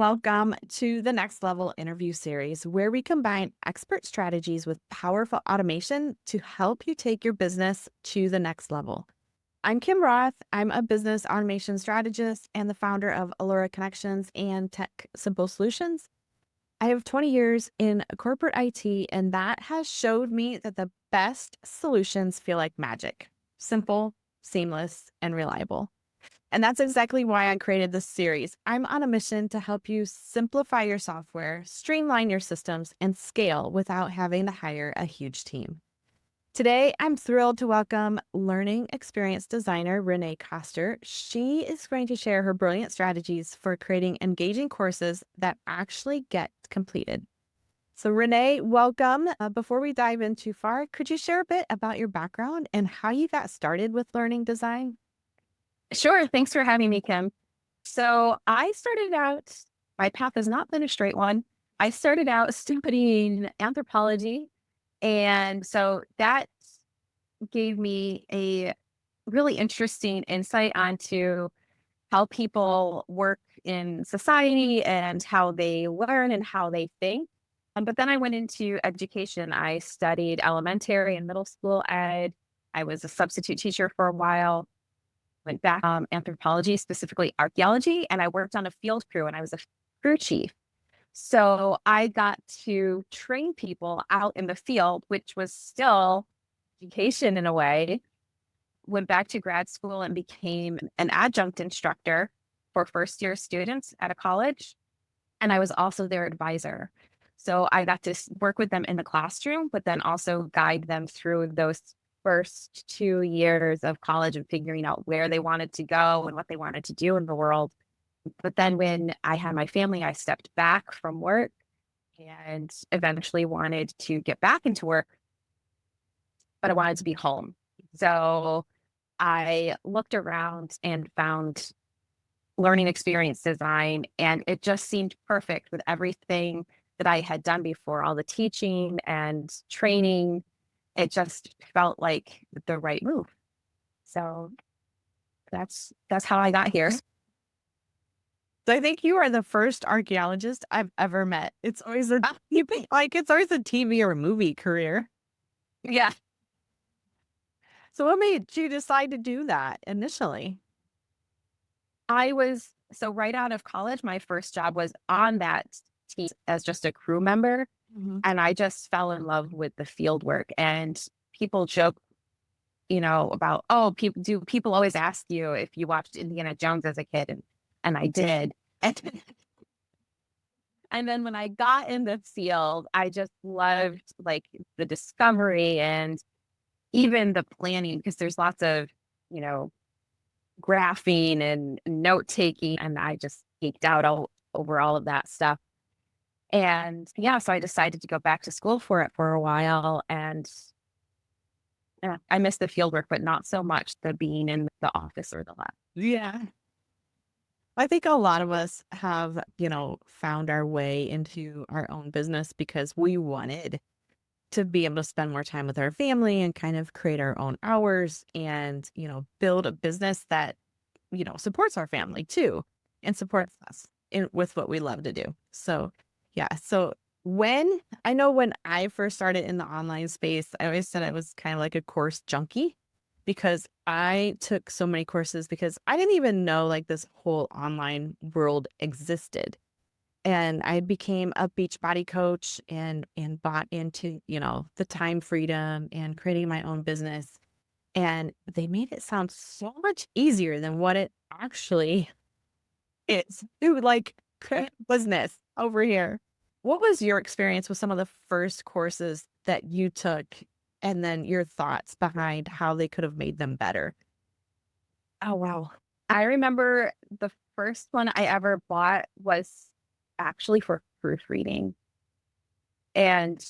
Welcome to the Next Level interview series, where we combine expert strategies with powerful automation to help you take your business to the next level. I'm Kim Roth. I'm a business automation strategist and the founder of Allura Connections and Tech Simple Solutions. I have 20 years in corporate IT, and that has showed me that the best solutions feel like magic: simple, seamless, and reliable. And that's exactly why I created this series. I'm on a mission to help you simplify your software, streamline your systems, and scale without having to hire a huge team. Today, I'm thrilled to welcome learning experience designer Renee Koster. She is going to share her brilliant strategies for creating engaging courses that actually get completed. So Renee, welcome. Before we dive in too far, could you share a bit about your background and how you got started with learning design? Sure. Thanks for having me, Kim. So I started out, my path has not been a straight one. I started out studying anthropology. And so that gave me a really interesting insight onto how people work in society and how they learn and how they think. But then I went into education. I studied elementary and middle school ed. I was a substitute teacher for a while, went back anthropology, specifically archaeology, and I worked on a field crew and I was a crew chief. So I got to train people out in the field, which was still education in a way. Went back to grad school and became an adjunct instructor for first year students at a college. And I was also their advisor. So I got to work with them in the classroom, but then also guide them through those first 2 years of college and figuring out where they wanted to go and what they wanted to do in the world. But then when I had my family, I stepped back from work and eventually wanted to get back into work, but I wanted to be home. So I looked around and found learning experience design, and it just seemed perfect with everything that I had done before, all the teaching and training. It just felt like the right move. So that's how I got here. So I think you are the first archaeologist I've ever met. It's always a it's always a TV or a movie career. Yeah. So what made you decide to do that initially? I was so right out of college, my first job was on that team as just a crew member. Mhm. And I just fell in love with the field work. And people joke, about, oh, people always ask you if you watched Indiana Jones as a kid? And I did. And then when I got in the field, I just loved like the discovery and even the planning, because there's lots of, you know, graphing and note taking. And I just geeked out over all of that stuff. And yeah, so I decided to go back to school for it for a while. And yeah, I miss the field work, but not so much the being in the office or the lab. Yeah. I think a lot of us have, found our way into our own business because we wanted to be able to spend more time with our family and kind of create our own hours and, build a business that, supports our family too and supports us with what we love to do. So, yeah. So when I first started in the online space, I always said I was kind of like a course junkie because I took so many courses because I didn't even know like this whole online world existed. And I became a beach body coach and bought into, the time freedom and creating my own business. And they made it sound so much easier than what it actually is. Dude, like business over here. What was your experience with some of the first courses that you took and then your thoughts behind how they could have made them better? Oh, wow. I remember the first one I ever bought was actually for proofreading. And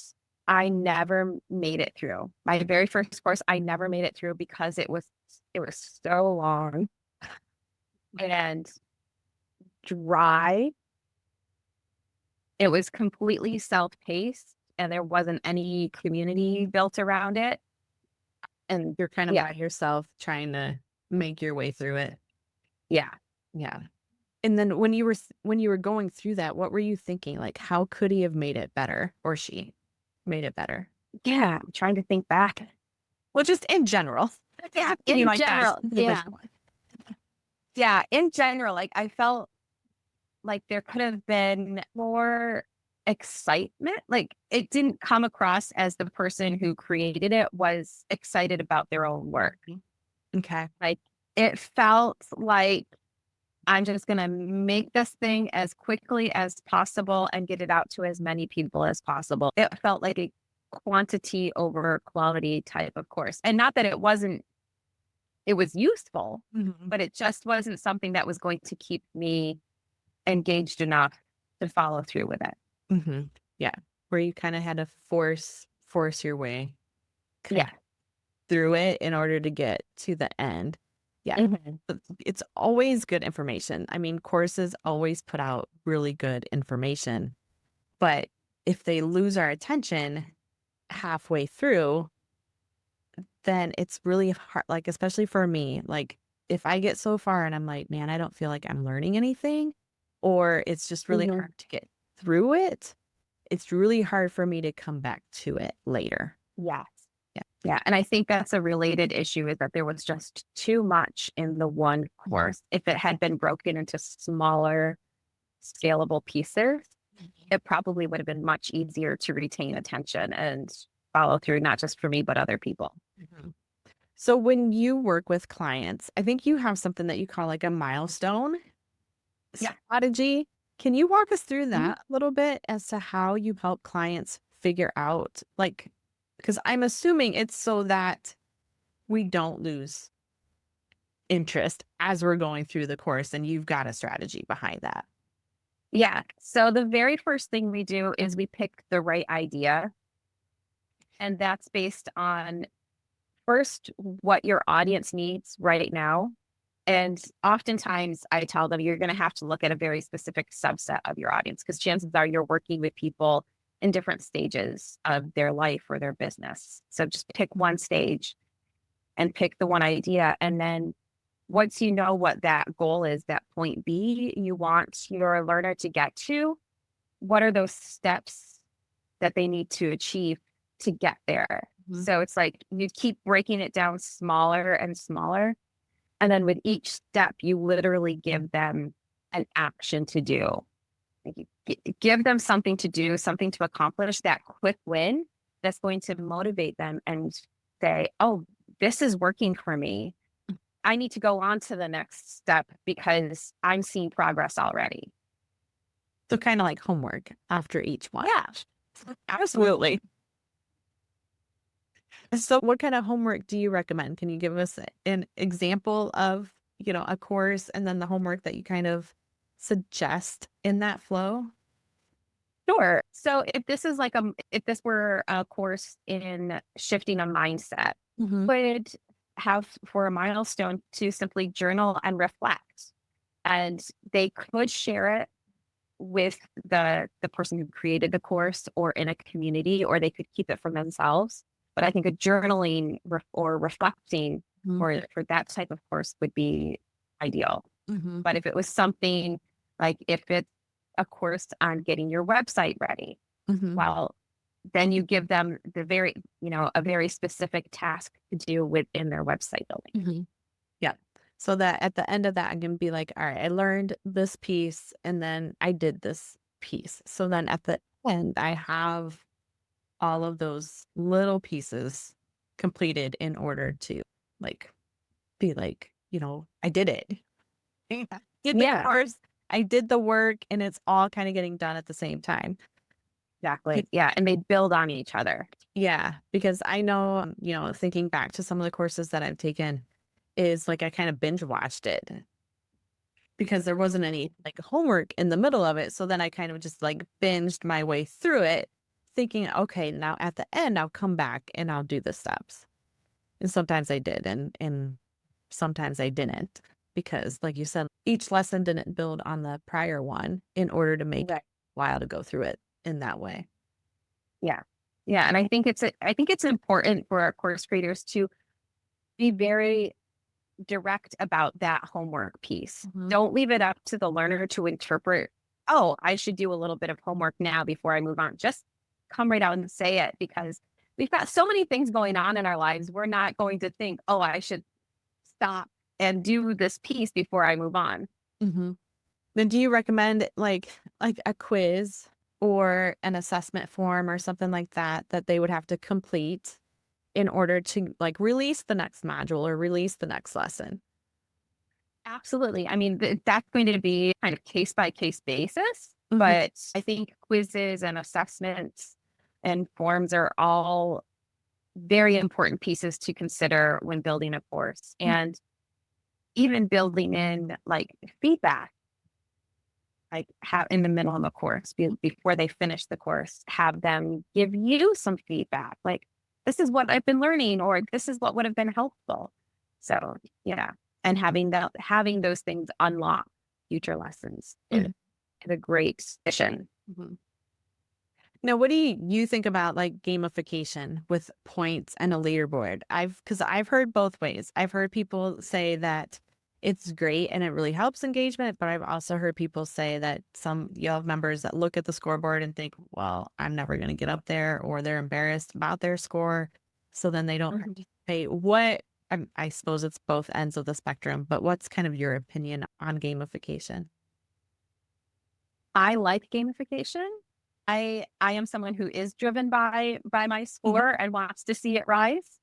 I never made it through. My very first course, I never made it through because it was so long and dry. It was completely self-paced and there wasn't any community built around it. And You're kind of yeah, by yourself trying to make your way through it. yeah. Yeah. And then when you were going through that, what were you thinking? Like, how could he have made it better or she made it better? Yeah, I'm trying to think back. Well, just in general. Yeah, you In like that general, yeah. individual. Yeah, in general, like, I felt like there could have been more excitement. Like, it didn't come across as the person who created it was excited about their own work. Okay. Like, it felt like I'm just gonna make this thing as quickly as possible and get it out to as many people as possible. It felt like a quantity over quality type of course. And not that it was useful, Mhm. but it just wasn't something that was going to keep me engaged enough to follow through with it. Mhm. Yeah. Where you kinda had to force your way kind Yeah. of through it in order to get to the end. Yeah. Mhm. It's always good information. I mean, courses always put out really good information, but if they lose our attention halfway through, then it's really hard, like, especially for me, like, if I get so far and I'm like, "Man, I don't feel like I'm learning anything," or it's just really Mhm. hard to get through it, it's really hard for me to come back to it later. Yes. Yeah. Yeah. And I think that's a related issue is that there was just too much in the one course. If it had been broken into smaller, scalable pieces, it probably would have been much easier to retain attention and follow through, not just for me, but other people. Mhm. So when you work with clients, I think you have something that you call like a milestone Yeah. strategy. Can you walk us through Mhm. that a little bit as to how you help clients figure out, like, because I'm assuming it's so that we don't lose interest as we're going through the course and you've got a strategy behind that. Yeah. So the very first thing we do is we pick the right idea. And that's based on first what your audience needs right now. And oftentimes I tell them you're going to have to look at a very specific subset of your audience because chances are you're working with people in different stages of their life or their business. So just pick one stage and pick the one idea. And then once you know what that goal is, that point B you want your learner to get to, what are those steps that they need to achieve to get there? Mhm. So it's like you keep breaking it down smaller and smaller. And then with each step, you literally give them an action to do. Like give them something to do, something to accomplish, that quick win that's going to motivate them and say, oh, this is working for me. I need to go on to the next step because I'm seeing progress already. So kind of like homework after each one. Yeah, Absolutely. So what kind of homework do you recommend? Can you give us an example of, a course and then the homework that you kind of suggest in that flow? sure. So if this were a course in shifting a mindset, Mhm. would have for a milestone to simply journal and reflect. And they could share it with the person who created the course or in a community, or they could keep it for themselves. But I think a journaling or reflecting Mhm. for that type of course would be ideal. Mhm. But if it was something like if it's a course on getting your website ready, Mhm. well, then you give them a very specific task to do within their website building. Mhm. Yeah. So that at the end of that, I can be like, all right, I learned this piece and then I did this piece. So then at the end, I have all of those little pieces completed in order to like be like, I did it. Yeah. Did the Yeah, course. I did the work and it's all kind of getting done at the same time. exactly. Yeah. And they build on each other. Yeah, because I know, thinking back to some of the courses that I've taken is like I kind of binge watched it because there wasn't any like homework in the middle of it. So then I kind of just like binged my way through it, thinking, okay, now at the end I'll come back and I'll do the steps. And sometimes I did and sometimes I didn't because like you said, each lesson didn't build on the prior one in order to make it Right. while to go through it in that way. Yeah. Yeah. And I think it's important for our course creators to be very direct about that homework piece. Mhm. Don't leave it up to the learner to interpret, oh, I should do a little bit of homework now before I move on. Just come right out and say it, because we've got so many things going on in our lives. We're not going to think, oh, I should stop and do this piece before I move on. Mhm. Then do you recommend like a quiz or an assessment form or something like that that they would have to complete in order to like release the next module or release the next lesson? Absolutely. I mean, that's going to be kind of case by case basis, Mhm. but I think quizzes and assessments and forms are all very important pieces to consider when building a course, Mm. and even building in like feedback, like have in the middle of a course before they finish the course, have them give you some feedback. Like, this is what I've been learning, or this is what would have been helpful. So yeah. And having those things unlock future lessons Mhm. is a great mission. Mhm. Now, what do you think about like gamification with points and a leaderboard? Because I've heard both ways. I've heard people say that it's great and it really helps engagement, but I've also heard people say that some you have members that look at the scoreboard and think, well, I'm never going to get up there, or they're embarrassed about their score. So then they don't Mhm. participate. I suppose it's both ends of the spectrum, but what's kind of your opinion on gamification? I like gamification. I am someone who is driven by my Mhm. score and wants to see it rise.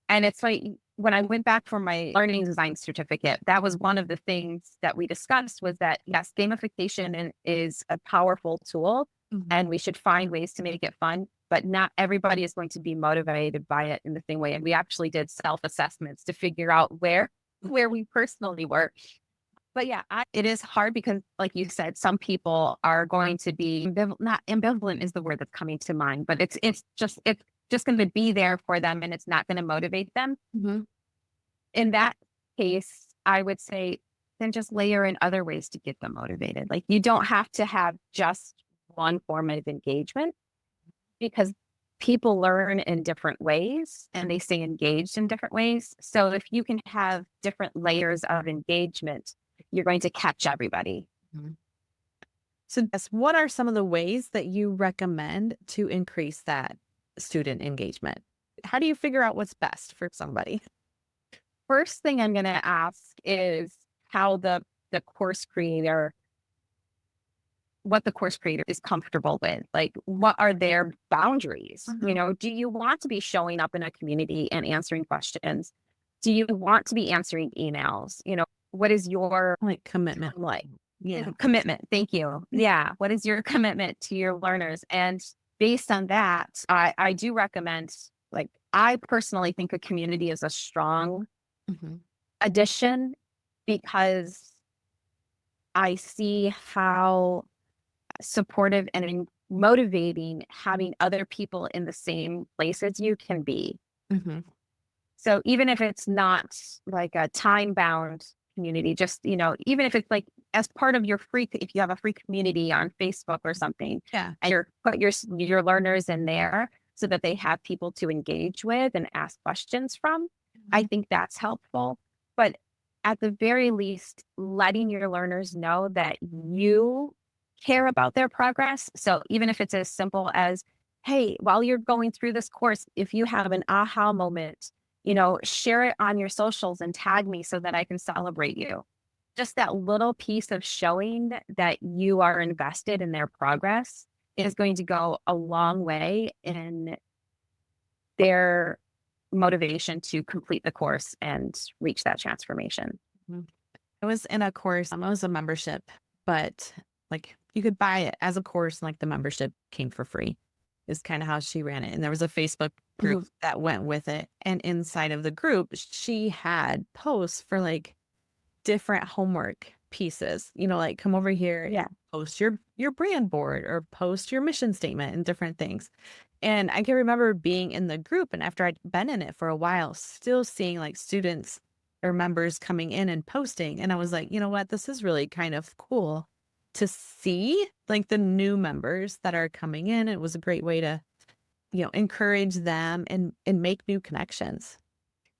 And it's like when I went back for my learning design certificate, that was one of the things that we discussed, was that yes, gamification is a powerful tool Mhm. and we should find ways to make it fun, but not everybody is going to be motivated by it in the same way. And we actually did self-assessments to figure out where we personally were. But yeah, it is hard because, like you said, some people are going to be not ambivalent is the word that's coming to mind, but it's just going to be there for them, and it's not going to motivate them. Mhm. In that case, I would say then just layer in other ways to get them motivated. Like, you don't have to have just one form of engagement, because people learn in different ways and they stay engaged in different ways. So if you can have different layers of engagement, you're going to catch everybody. Mhm. So, yes, what are some of the ways that you recommend to increase that student engagement? How do you figure out what's best for somebody? First thing I'm going to ask is how the course creator what the course creator is comfortable with. Like, what are their boundaries? Mhm. Do you want to be showing up in a community and answering questions? Do you want to be answering emails? What is your Like commitment. time like? Yeah. Commitment. Thank you. Yeah. What is your commitment to your learners? And based on that, I do recommend, like, I personally think a community is a strong Mhm. addition, because I see how supportive and motivating having other people in the same place as you can be. Mhm. So even if it's not like a time bound community, just, even if it's like as part of if you have a free community on Facebook or something, Yeah. and you're put your learners in there so that they have people to engage with and ask questions from, I Mhm. think that's helpful. But at the very least, letting your learners know that you care about their progress. So even if it's as simple as, hey, while you're going through this course, if you have an aha moment, share it on your socials and tag me so that I can celebrate you. Just that little piece of showing that you are invested in their progress is going to go a long way in their motivation to complete the course and reach that transformation. Mhm. I was in a course, it was a membership, but like you could buy it as a course, and like the membership came for free, is kind of how she ran it. And there was a Facebook group Mhm. that went with it. And inside of the group, she had posts for like different homework pieces, like come over here and Yeah. post your brand board or post your mission statement and different things. And I can remember being in the group, and after I'd been in it for a while, still seeing like students or members coming in and posting. And I was like, you know what? This is really kind of cool to see like the new members that are coming in. It was a great way to, encourage them and make new connections.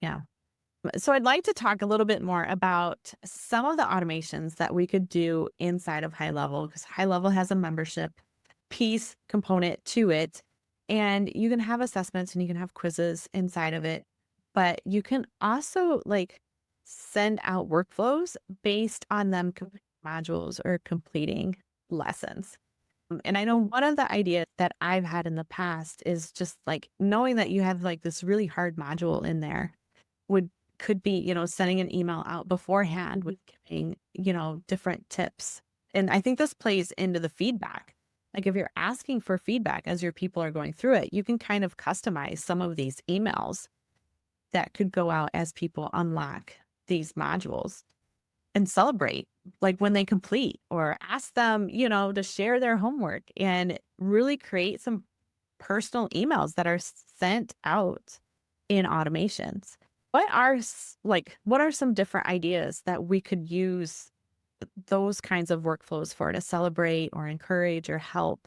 Yeah. So I'd like to talk a little bit more about some of the automations that we could do inside of High Level, because High Level has a membership piece component to it. And you can have assessments and you can have quizzes inside of it. But you can also like send out workflows based on them completing modules or completing lessons. And I know one of the ideas that I've had in the past is just like knowing that you have like this really hard module in there would could be, sending an email out beforehand with giving, different tips. And I think this plays into the feedback. Like if you're asking for feedback as your people are going through it, you can kind of customize some of these emails that could go out as people unlock these modules and celebrate like when they complete or ask them, to share their homework and really create some personal emails that are sent out in automations. What are some different ideas that we could use those kinds of workflows for to celebrate or encourage or help?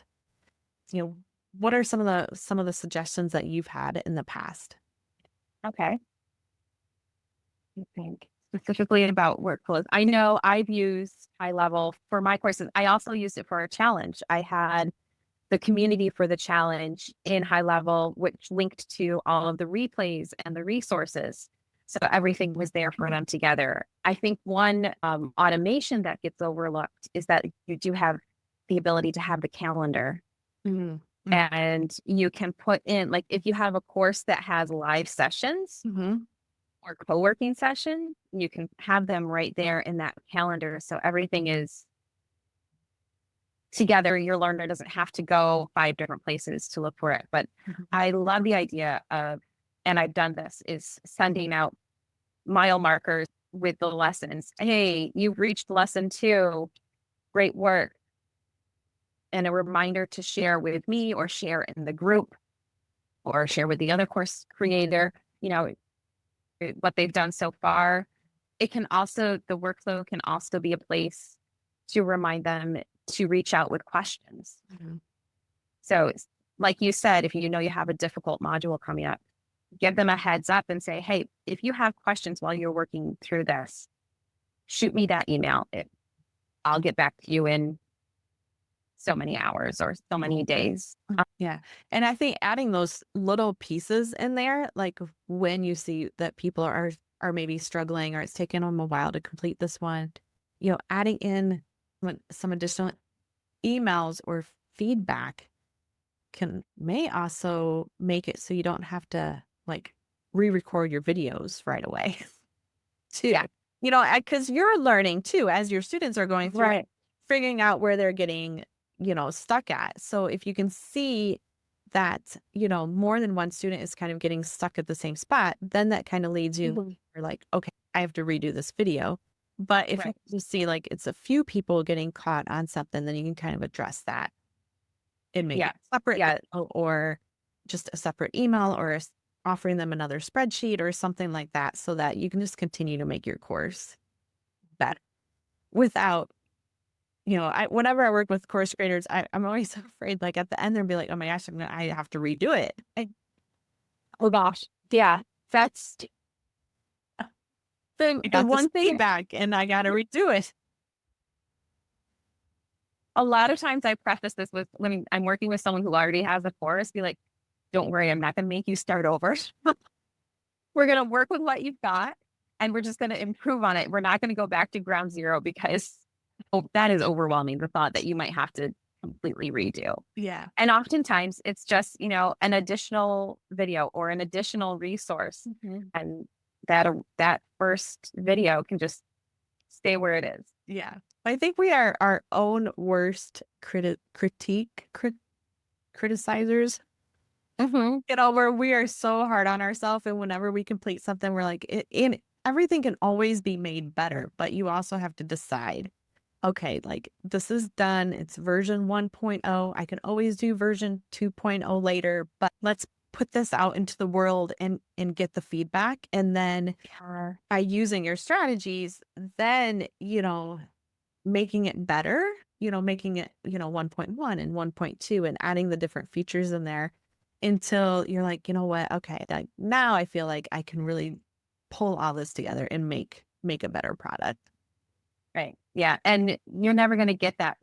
You know, what are some of the suggestions that you've had in the past? Okay. I think specifically about workflows. I know I've used High Level for my courses. I also used it for a challenge. I had the community for the challenge in High Level, which linked to all of the replays and the resources. So everything was there for them together. I think one automation that gets overlooked is that you do have the ability to have the calendar, Mhm. and you can put in, like, if you have a course that has live sessions Mhm. or co-working session, you can have them right there in that calendar. So everything is together. Your learner doesn't have to go 5 different places to look for it. But Mhm. I love the idea of, and I've done this, is sending out mile markers with the lessons. Hey, you've reached lesson 2. Great work. And a reminder to share with me or share in the group or share with the other course creator, you know, what they've done so far. It can also, the workflow can also be a place to remind them to reach out with questions. Mhm. So, like you said, if you know you have a difficult module coming up, give them a heads up and say, hey, if you have questions while you're working through this, shoot me that email. I'll get back to you in so many hours or so many days. Yeah. And I think adding those little pieces in there, like when you see that people are maybe struggling or it's taken them a while to complete this one, adding in some additional emails or feedback may also make it so you don't have to like re-record your videos right away too. Yeah. Because you're learning too as your students are going through it, Right. figuring out where they're getting, stuck at. So if you can see that, more than one student is kind of getting stuck at the same spot, then that kind of leads you, Mhm. you're like, okay, I have to redo this video. But if you Right. just see like it's a few people getting caught on something, then you can kind of address that and make Yeah. it separate Yeah. or just a separate email or offering them another spreadsheet or something like that so that you can just continue to make your course better without, whenever I work with course creators, I'm always afraid like at the end they'll be like, oh my gosh, I have to redo it. Oh gosh. Yeah. That's the I the got this one thing. feedback and I got to redo it. A lot of times I preface this with, when I'm working with someone who already has a course, be like, don't worry, I'm not going to make you start over. We're going to work with what you've got and we're just going to improve on it. We're not going to go back to ground zero because that is overwhelming. The thought that you might have to completely redo. Yeah. And oftentimes it's just, an additional video or an additional resource. Mhm. And that first video can just stay where it is. Yeah. I think we are our own worst criticizers. Hmm. Where we are so hard on ourselves, and whenever we complete something, we're like, and everything can always be made better, but you also have to decide, okay, like this is done. It's version 1.0. I can always do version 2.0 later, but let's put this out into the world and get the feedback. And then by using your strategies, then, making it better, making it, 1.1 and 1.2 and adding the different features in there until you're like, you know what? Okay, now I feel like I can really pull all this together and make a better product. Right. Yeah. And you're never going to get that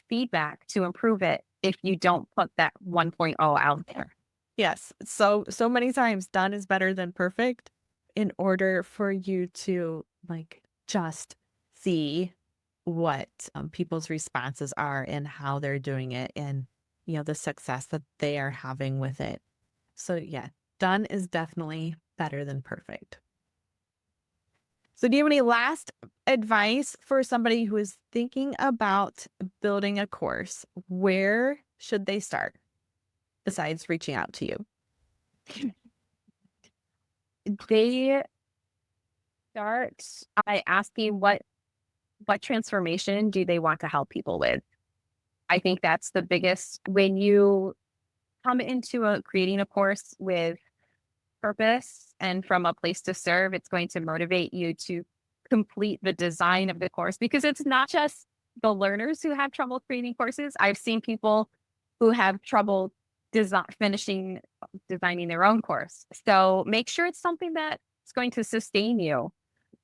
feedback to improve it if you don't put that 1.0 out there. Yes. So many times done is better than perfect in order for you to like just see what people's responses are and how they're doing it and the success that they are having with it. So yeah, done is definitely better than perfect. So do you have any last advice for somebody who is thinking about building a course? Where should they start besides reaching out to you? They start by asking what transformation do they want to help people with? I think that's the biggest when you come into creating a course with purpose and from a place to serve, it's going to motivate you to complete the design of the course because it's not just the learners who have trouble creating courses. I've seen people who have trouble designing their own course. So make sure it's something that's going to sustain you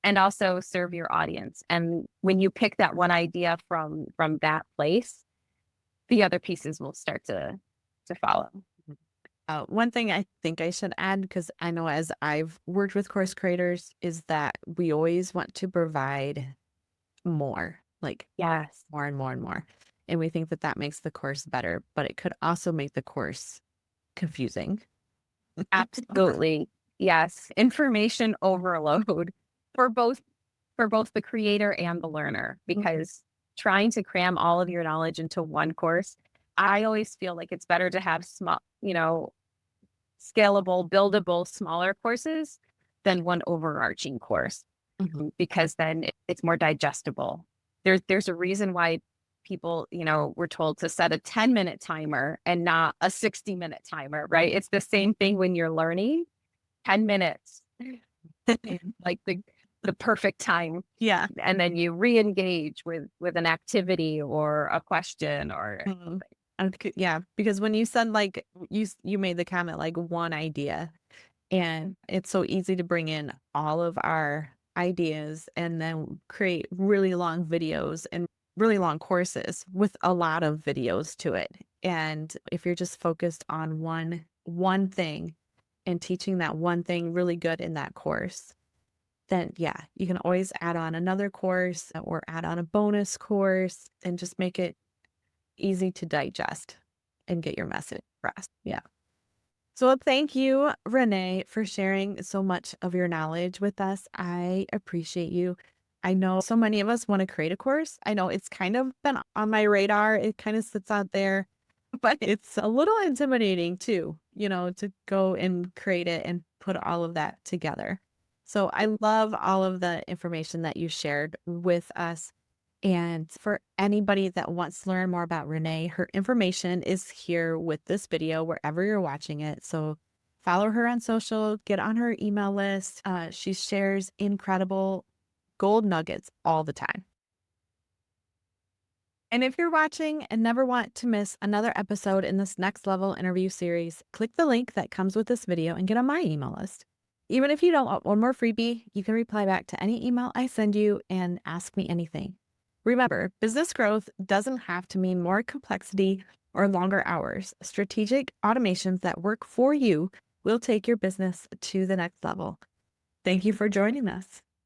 and also serve your audience. And when you pick that one idea from that place, the other pieces will start to follow. One thing I think I should add, because I know as I've worked with course creators, is that we always want to provide more, like Yes, more and more and more. And we think that that makes the course better, but it could also make the course confusing. absolutely. Yes, information overload for both for both the creator and the learner because trying to cram all of your knowledge into one course, I always feel like it's better to have small, scalable, buildable, smaller courses than one overarching course because then it's more digestible. There's a reason why people, were told to set a 10-minute timer and not a 60-minute timer, right? It's the same thing when you're learning. 10 minutes is like the perfect time. Yeah. And then you re-engage with an activity or a question or Mhm. Yeah, because when you said like you made the comment like one idea, and it's so easy to bring in all of our ideas and then create really long videos and really long courses with a lot of videos to it. And if you're just focused on one thing and teaching that one thing really good in that course, then yeah, you can always add on another course or add on a bonus course and just make it easy to digest and get your message across. Yeah. So thank you, Renee, for sharing so much of your knowledge with us. I appreciate you. I know so many of us want to create a course. I know it's kind of been on my radar. It kind of sits out there, but it's a little intimidating too, to go and create it and put all of that together. So I love all of the information that you shared with us. And for anybody that wants to learn more about Renee, her information is here with this video wherever you're watching it. So follow her on social, get on her email list. She shares incredible gold nuggets all the time. And if you're watching and never want to miss another episode in this next level interview series, click the link that comes with this video and get on my email list. Even if you don't want one more freebie, you can reply back to any email I send you and ask me anything. Remember, business growth doesn't have to mean more complexity or longer hours. Strategic automations that work for you will take your business to the next level. Thank you for joining us.